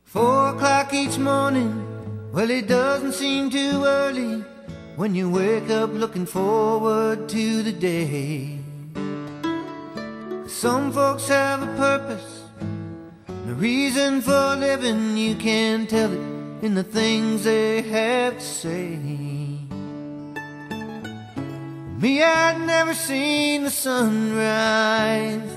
4 o'clock each morning, well, it doesn't seem too early when you wake up looking forward to the day. Some folks have a purpose, a reason for living. You can tell it in the things they have to say. Me, I'd never seen the sunrise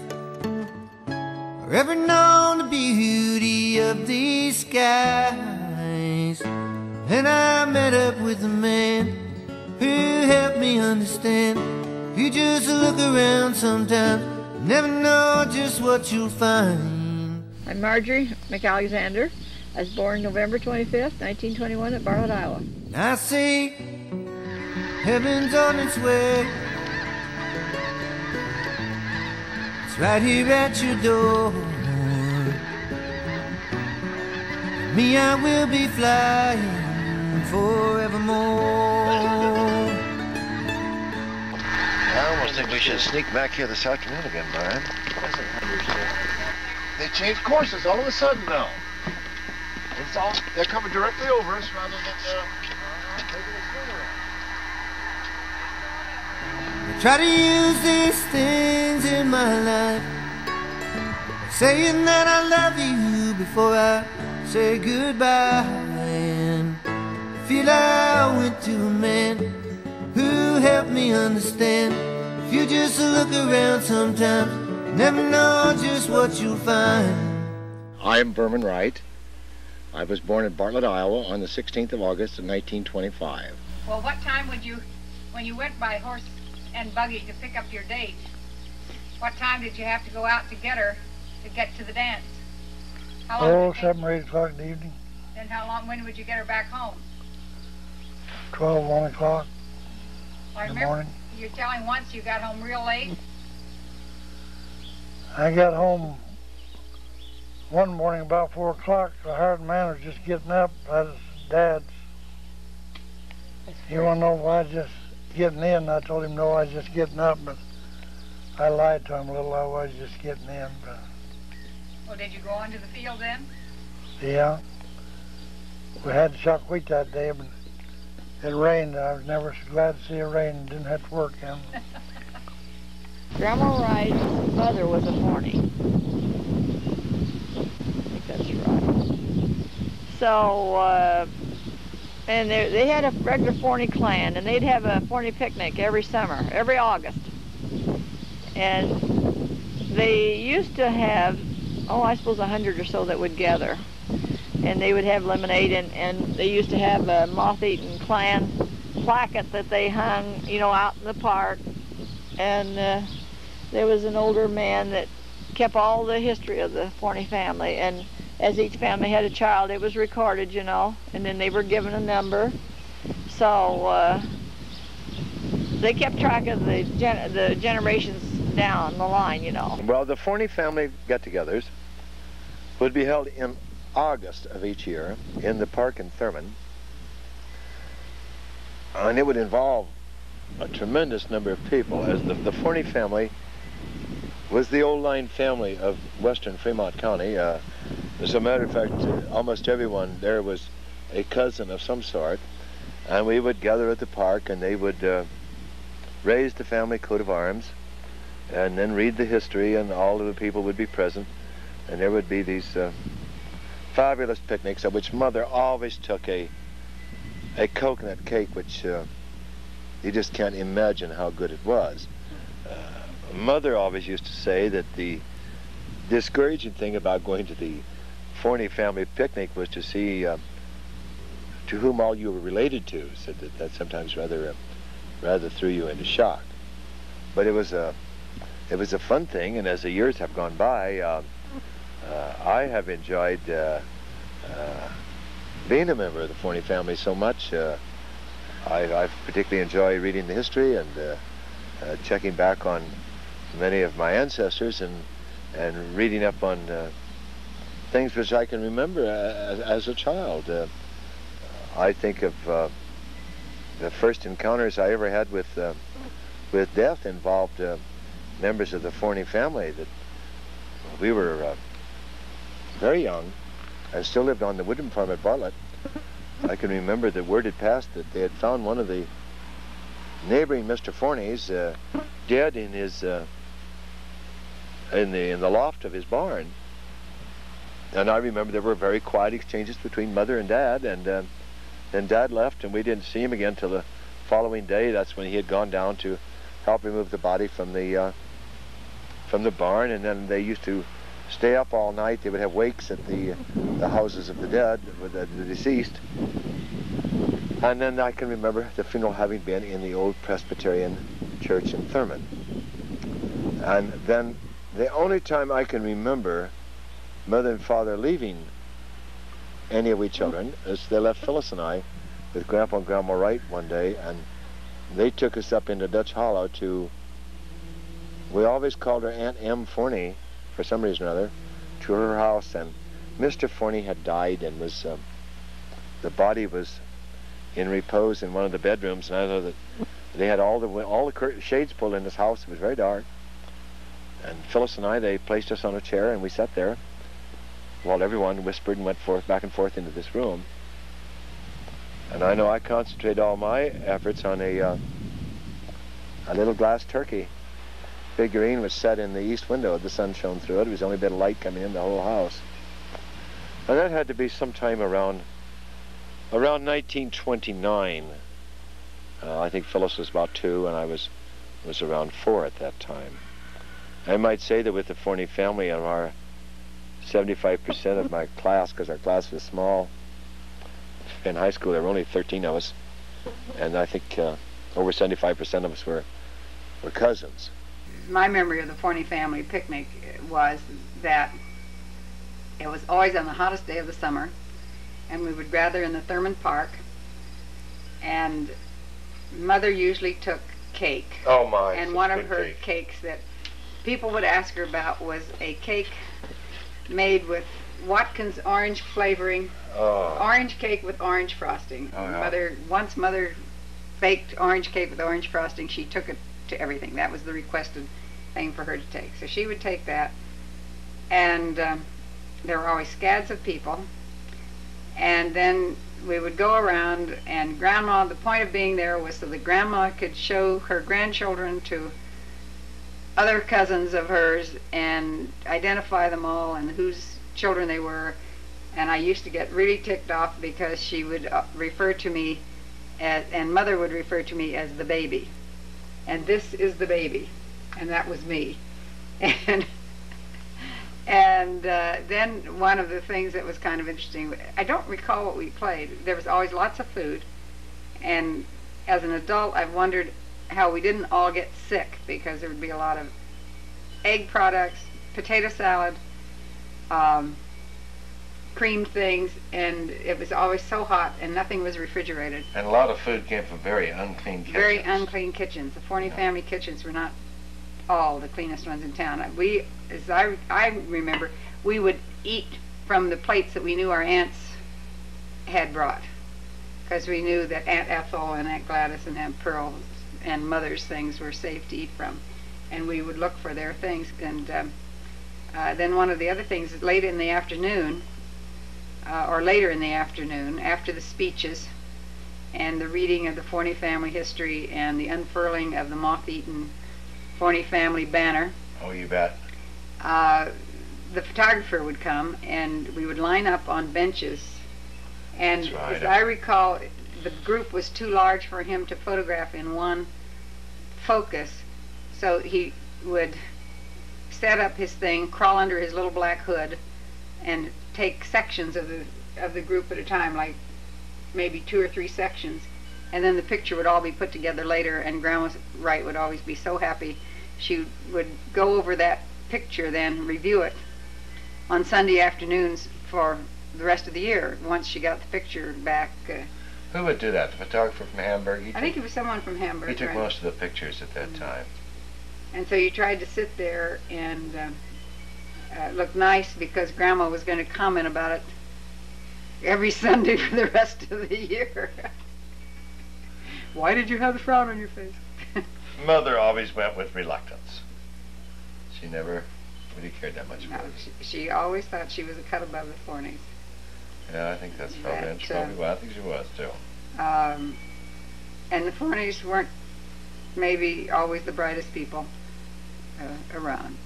or ever known the beauty of these skies. And I met up with a man who helped me understand. You just look around sometimes, never know just what you'll find. I'm Marjorie McAlexander. I was born November 25th, 1921 at Bartlett, Iowa. I see heaven's on its way. It's right here at your door. Me, I will be flying forevermore. I almost think we should sneak back here this afternoon again, Brian. They changed courses all of a sudden now. They're coming directly over us rather than taking a swing around. I try to use these things in my life, saying that I love you before I say goodbye. And I feel I went to a man who helped me understand. If you just look around sometimes, you never know just what you'll find. I am Burman Wright. I was born in Bartlett, Iowa on the 16th of August of 1925. Well, what time would you, when you went by horse and buggy to pick up your date, what time did you have to go out to get her to get to the dance? How long 7 or 8 o'clock in the evening. Then how long, when would you get her back home? 12, 1 o'clock Well, I in the remember morning. you're telling once you got home real late. I got home one morning about 4 o'clock. The hired man was just getting up at his dad's. He wanted to know why I was just getting in. I told him no, I was just getting up, but I lied to him a little. I was just getting in. But Well, did you go onto the field then? yeah, we had to chuck wheat that day, but it rained. I was never so glad to see it rain and didn't have to work in. Grandma Wright's mother was a Forney. I think that's right. So, and they had a regular Forney clan, and they'd have a Forney picnic every summer, every August. And they used to have, I suppose 100 or so that would gather. And they would have lemonade, and they used to have a moth-eaten clan placket that they hung, out in the park. And there was an older man that kept all the history of the Forney family, and as each family had a child, it was recorded, and then they were given a number. So they kept track of the generations down the line, Well, the Forney family get-togethers would be held in August of each year in the park in Thurman, and it would involve a tremendous number of people, as the Forney family was the old line family of western Fremont County. As a matter of fact, almost everyone there was a cousin of some sort, and we would gather at the park, and they would raise the family coat of arms and then read the history, and all of the people would be present, and there would be these fabulous picnics, of which Mother always took a coconut cake, which you just can't imagine how good it was. Mother always used to say that the discouraging thing about going to the Forney family picnic was to see to whom all you were related to. Said that sometimes rather threw you into shock. But it was a fun thing, and as the years have gone by, I have enjoyed being a member of the Forney family so much. I particularly enjoy reading the history and checking back on many of my ancestors and reading up on things which I can remember as a child. I think of the first encounters I ever had with death involved members of the Forney family. That we were very young, and still lived on the Woodham farm at Bartlett, I can remember the word had passed that they had found one of the neighboring Mr. Forney's dead in his in the loft of his barn. And I remember there were very quiet exchanges between Mother and Dad, and then Dad left, and we didn't see him again till the following day. That's when he had gone down to help remove the body from the barn, and then they used to stay up all night. They would have wakes at the houses of the dead, with the deceased. And then I can remember the funeral having been in the old Presbyterian church in Thurman. And then the only time I can remember Mother and Father leaving any of we children is they left Phyllis and I with Grandpa and Grandma Wright one day, and they took us up into Dutch Hollow to, we always called her Aunt M. Forney for some reason or other, to her house. And Mr. Forney had died and was, the body was in repose in one of the bedrooms, and I know that they had all the shades pulled in this house. It was very dark. And Phyllis and I, they placed us on a chair, and we sat there while everyone whispered and went back and forth into this room. And I know I concentrated all my efforts on a little glass turkey figurine was set in the east window. The sun shone through it. There was only a bit of light coming in the whole house. And that had to be sometime around 1929. I think Phyllis was about 2, and I was around 4 at that time. I might say that with the Forney family, of our 75% of my class, because our class was small. In high school, there were only 13 of us, and I think over 75% of us were cousins. My memory of the Forney family picnic was that it was always on the hottest day of the summer, and we would gather in the Thurman Park, and Mother usually took cake. Oh my! And one of her cakes that people would ask her about was a cake made with Watkins orange flavoring, orange cake with orange frosting. Oh, yeah. Mother baked orange cake with orange frosting. She took it to everything. That was the requested thing for her to take. So she would take that, and there were always scads of people, and then we would go around, and Grandma, the point of being there was so that Grandma could show her grandchildren to other cousins of hers and identify them all and whose children they were. And I used to get really ticked off because she would refer to me as, and Mother would refer to me as the baby. And this is the baby. And that was me. And then one of the things that was kind of interesting, I don't recall what we played. There was always lots of food. And as an adult, I've wondered how we didn't all get sick, because there would be a lot of egg products, potato salad, creamed things, and it was always so hot, and nothing was refrigerated. And a lot of food came from very unclean kitchens. Very unclean kitchens. The Forney family kitchens were not all the cleanest ones in town. We, as I remember, we would eat from the plates that we knew our aunts had brought, because we knew that Aunt Ethel and Aunt Gladys and Aunt Pearl and Mother's things were safe to eat from, and we would look for their things. And then one of the other things is late in the afternoon, or later in the afternoon, after the speeches and the reading of the Forney family history and the unfurling of the moth-eaten Forney family banner. Oh, you bet. The photographer would come, and we would line up on benches. And That's right. As I recall, the group was too large for him to photograph in one focus, so he would set up his thing, crawl under his little black hood, and take sections of the group at a time, like maybe 2 or 3 sections, and then the picture would all be put together later. And Grandma Wright would always be so happy. She would go over that picture, then review it on Sunday afternoons for the rest of the year, once she got the picture back. Who would do that? The photographer from Hamburg? I think it was someone from Hamburg. He took right? most of the pictures at that time. And so you tried to sit there and look nice, because Grandma was going to comment about it every Sunday for the rest of the year. Why did you have the frown on your face? Mother always went with reluctance. She never really cared that much for No, it. she always thought she was a cut above the Forneys. Yeah, I think that's probably, That, well, I think she was too. And the Forneys weren't maybe always the brightest people around.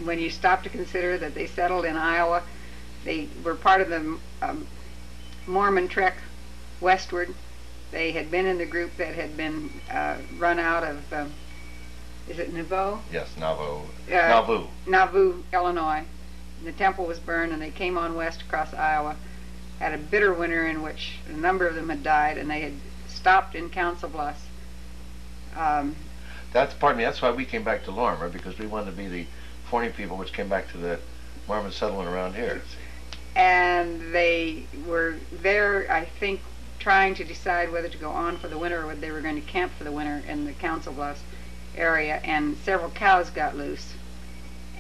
When you stop to consider that they settled in Iowa, they were part of the Mormon trek westward. They had been in the group that had been run out of, is it Nauvoo? Yes, Nauvoo, Illinois. And the temple was burned, and they came on west across Iowa. Had a bitter winter in which a number of them had died, and they had stopped in Council Bluffs. That's why we came back to Lorimer, because we wanted to be the Forney people which came back to the Mormon settlement around here. And they were there, I think, trying to decide whether to go on for the winter or whether they were going to camp for the winter in the Council Bluffs area, and several cows got loose.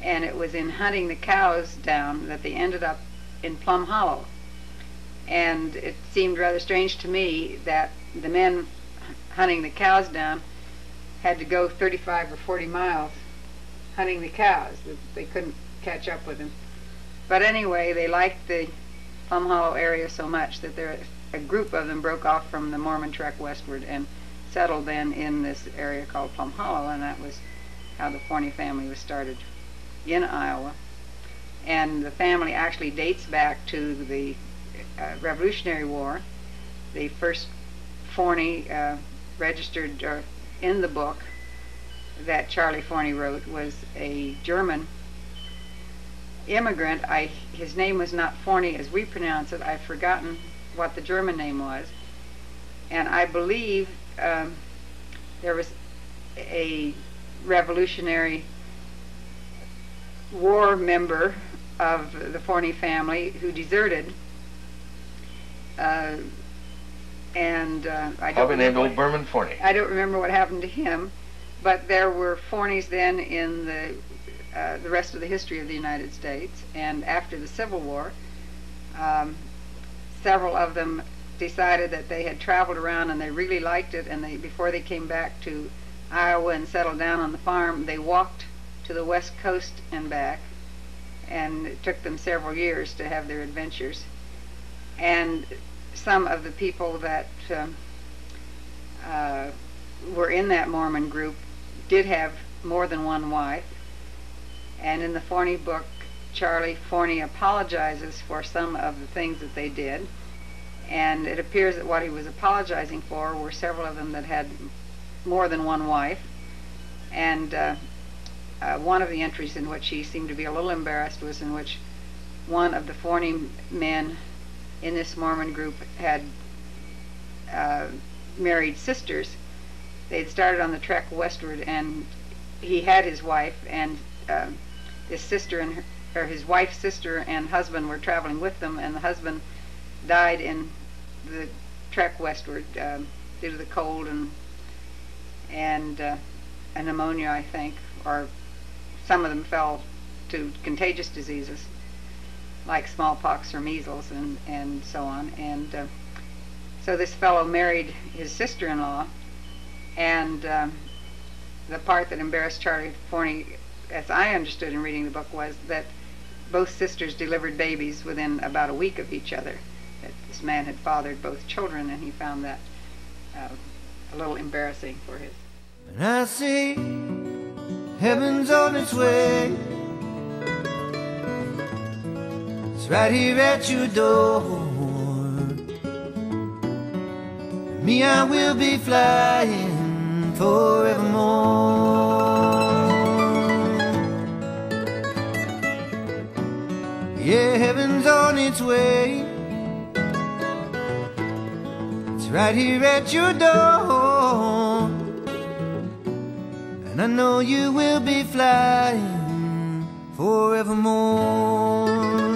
And it was in hunting the cows down that they ended up in Plum Hollow. And it seemed rather strange to me that the men hunting the cows down had to go 35 or 40 miles hunting the cows. They couldn't catch up with them. But anyway, they liked the Plum Hollow area so much that a group of them broke off from the Mormon trek westward and settled then in this area called Plum Hollow, and that was how the Forney family was started in Iowa. And the family actually dates back to the Revolutionary War. The first Forney registered in the book that Charlie Forney wrote was a German immigrant. His name was not Forney as we pronounce it. I've forgotten what the German name was. And I believe there was a Revolutionary War member of the Forney family who deserted. I don't named old Burman Forney. I don't remember what happened to him, but there were Forneys then in the rest of the history of the United States. And after the Civil War, several of them decided that they had traveled around and they really liked it, and before they came back to Iowa and settled down on the farm, they walked to the West Coast and back, and it took them several years to have their adventures. And some of the people that were in that Mormon group did have more than one wife. And in the Forney book, Charlie Forney apologizes for some of the things that they did. And it appears that what he was apologizing for were several of them that had more than one wife. And one of the entries in which he seemed to be a little embarrassed was in which one of the Forney men in this Mormon group had married sisters. They had started on the trek westward, and he had his wife, and his sister and his wife's sister and husband were traveling with them, and the husband died in the trek westward due to the cold and a pneumonia, I think, or some of them fell to contagious diseases like smallpox or measles and so on. And so this fellow married his sister-in-law, and the part that embarrassed Charlie Forney, as I understood in reading the book, was that both sisters delivered babies within about a week of each other. That this man had fathered both children, and he found that a little embarrassing for his. And I see heaven's on its way. It's right here at your door. Me, I will be flying forevermore. Yeah, heaven's on its way. It's right here at your door. And I know you will be flying forevermore.